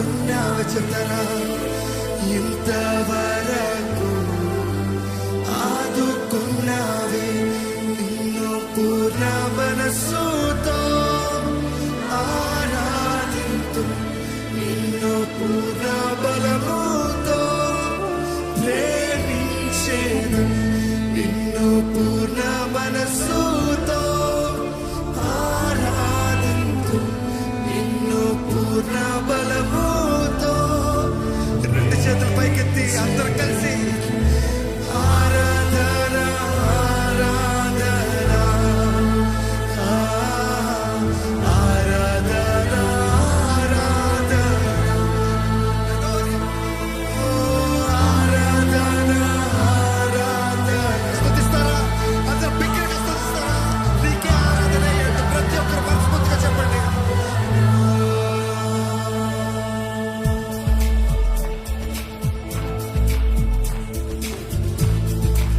ఆదుకున్నావు చెప్తారా, ఇంతవరకు ఆదుకున్నావే, నిన్ను పూర్ణ మనస్సుతో ఆరాధింతు, నిన్ను పూర్ణ బలముతో ప్రేమించేను, నిన్ను పూర్ణ మనస్సుతో ఆరాధింతు, నిన్ను పూర్ణ బలముతో. రెండు చేతులు పైకెత్తి అందరు కలిసి ఆరాధన ఆరాధన ఆరాధన ఆరాధన ఆరాధన. స్తుతిస్తారా? అందరూ బిగ్గరగా స్తుతిస్తారా? నీకే ఆరాధన అయ్యేట్టు ప్రతి ఒక్కరు మనస్ఫూర్తిగా చెప్పండి.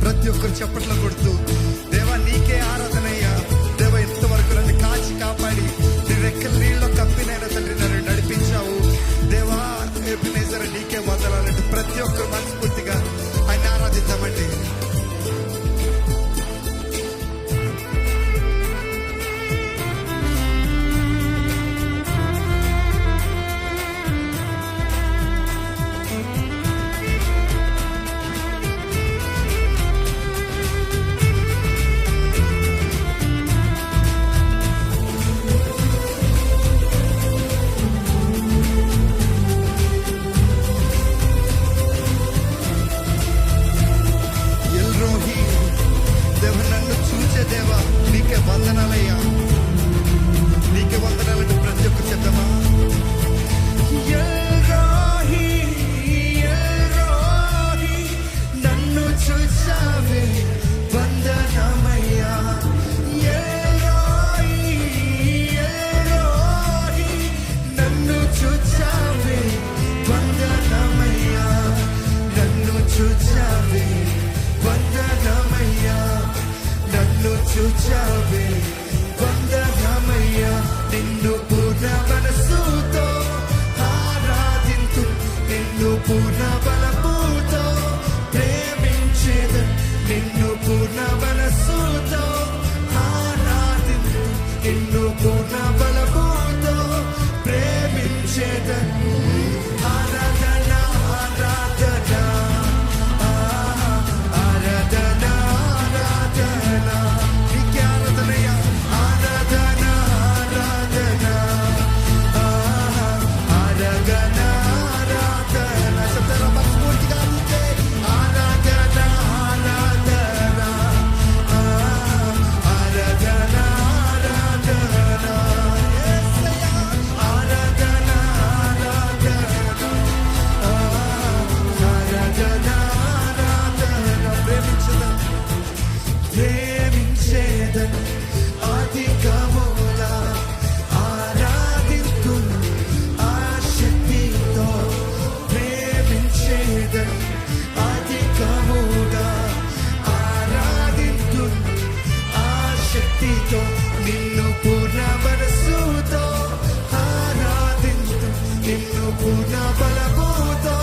ప్రతి ఒక్కరు చప్పట్లు కొడుతూ, దేవా నీకే ఆరాధనయ్యా, దేవా ఇంతవరకు నన్ను కాచి కాపాడి నీ రెక్కల నీళ్ళలో కప్పినైనా తండ్రి నన్ను నడిపించావు, దేవా ఎబినేజర్ నీకే వదలాలంటే ప్రతి ఒక్కరు మనస్ఫూర్తిగా ఆయన ఆరాధిద్దామండి. ఎల్రోహి, దేవ నన్ను చూచే దేవా నీకే వందనాలయ్యా, నీకే వందనాలంటే ప్రతి ఒక్కరు చెప్తామా. ఎల్రోహి, ఎల్రోహి, నన్ను చూచావే వందనమయ్యా, ఎల్రోహి, ఎల్రోహి, నన్ను చూచావే వందనమయ్యా, నన్ను చూచావే వందనమయ్యా, నన్ను చూచావే వందనమయ్యా, నిన్ను పూర్ణ మనస్సుతో ఆరాధింతు, నిన్ను పూర్ణ బలముతో ప్రేమించేదను, నిన్ను పూర్ణ మనస్సుతో ఆరాధింతు, నిన్ను పూర్ణ బలముతో ప్రేమించేదను. ఆరాధన ఆరాధన ఆరాధన ఆరాధన, నీకే ఆరాధనయ్యా, ఆరాధన ఆరాధన ఆరాధన ఆరాధన. చెప్తారా మనస్ఫూర్తిగా? నీకే ఆరాధన ఆరాధన ఆరాధన ఆరాధన, యేసయ్యా ఆరాధన ఆరాధన ఆరాధన ఆరాధన. ప్రేమించేదను, ప్రేమించేదను అధికముగా ఆరాధింతు, ఆశక్తితో ప్రేమించేదను అధికముగా ఆరాధింతు, ఆశక్తితో నిన్ను పూర్ణ మనస్సుతో ఆరాధింతు, నిన్ను పూర్ణ బలముతో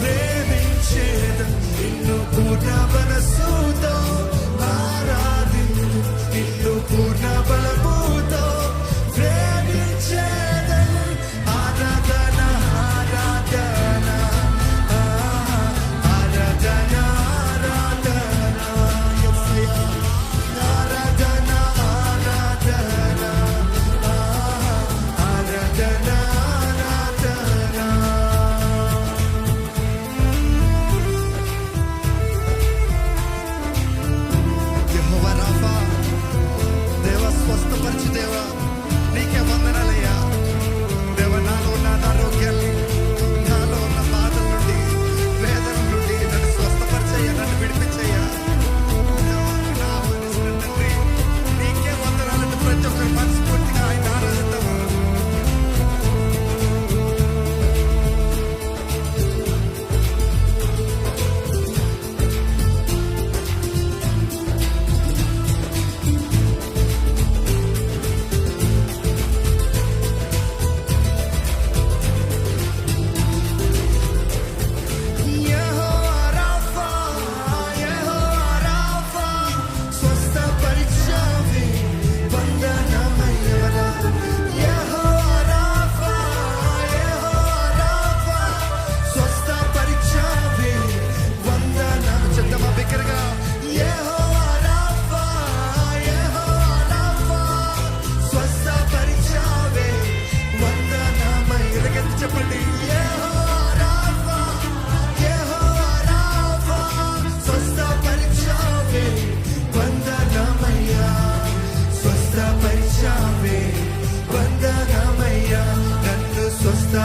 ప్రేమించేదను, నిన్ను పూర్ణ మనస్సుతో ఆరాధింతు, నిన్ను పూర్ణ బలముతో ప్రేమించేదను. ఆరాధన ఆరాధన ఆరాధన ఆరాధన, యేసయ్యా ఆరాధన ఆరాధన ఆరాధన ఆరాధన.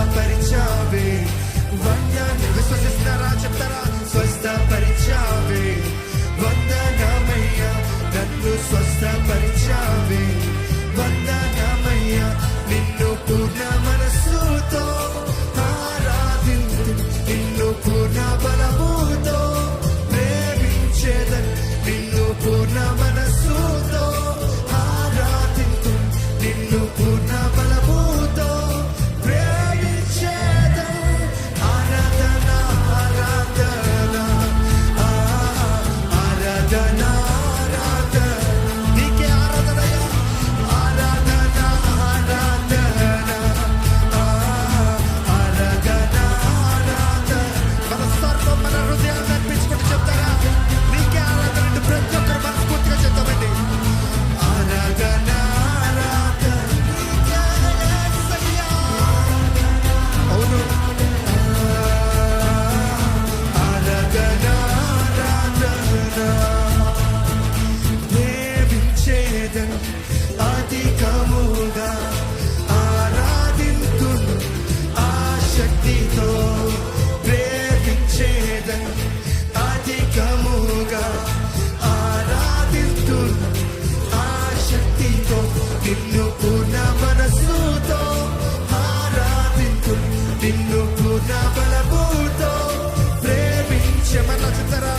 స్వస్థపరిచావే వందన. విశ్వసిస్తారా? చెప్తారా? స్వస్థపరిచావే వందనమయ్యా, నన్ను స్వస్థపరిచావే వందనమయ్యా. నిన్ను పూర్ణ మనస్సుతో ఆరాధింతు, నిన్ను పూర్ణ బలముతో ప్రేమించేదన్. నిన్ను పూర్ణ మనస్సుతో ఆరాధింతు, నిన్ను పూర్ణ బలముతో ప్రేమించేదన్. ఆరాధన ఆరాధన ఆరాధన ఆరాధన నీకే ఆరాధనయ్యా. ఆరాధన ఆరాధన ఆరాధన ఆరాధన. మన సర్వం మన హృదయాన్ని అర్పించుకుంటూ చెప్తారా? నీకే ఆరాధన అంటూ ప్రతి ఒక్కరు మనస్ఫూర్తిగా చెప్తామండి. ఆరాధన ఆరాధన నీకే యేసయ్యా. అవును. ఆరాధన ఆరాధన ప్రేమించేదన్ అధికముగా ఆరాధింతును ఆశక్తితో. ప్రేమించేదన్ అధికముగా ఆరాధింతును ఆశక్తితో. నిన్ను పూర్ణ మనస్సుతో ఆరాధింతును, నిన్ను పూర్ణ బలముతో ప్రేమించమన్న. చెప్తారా?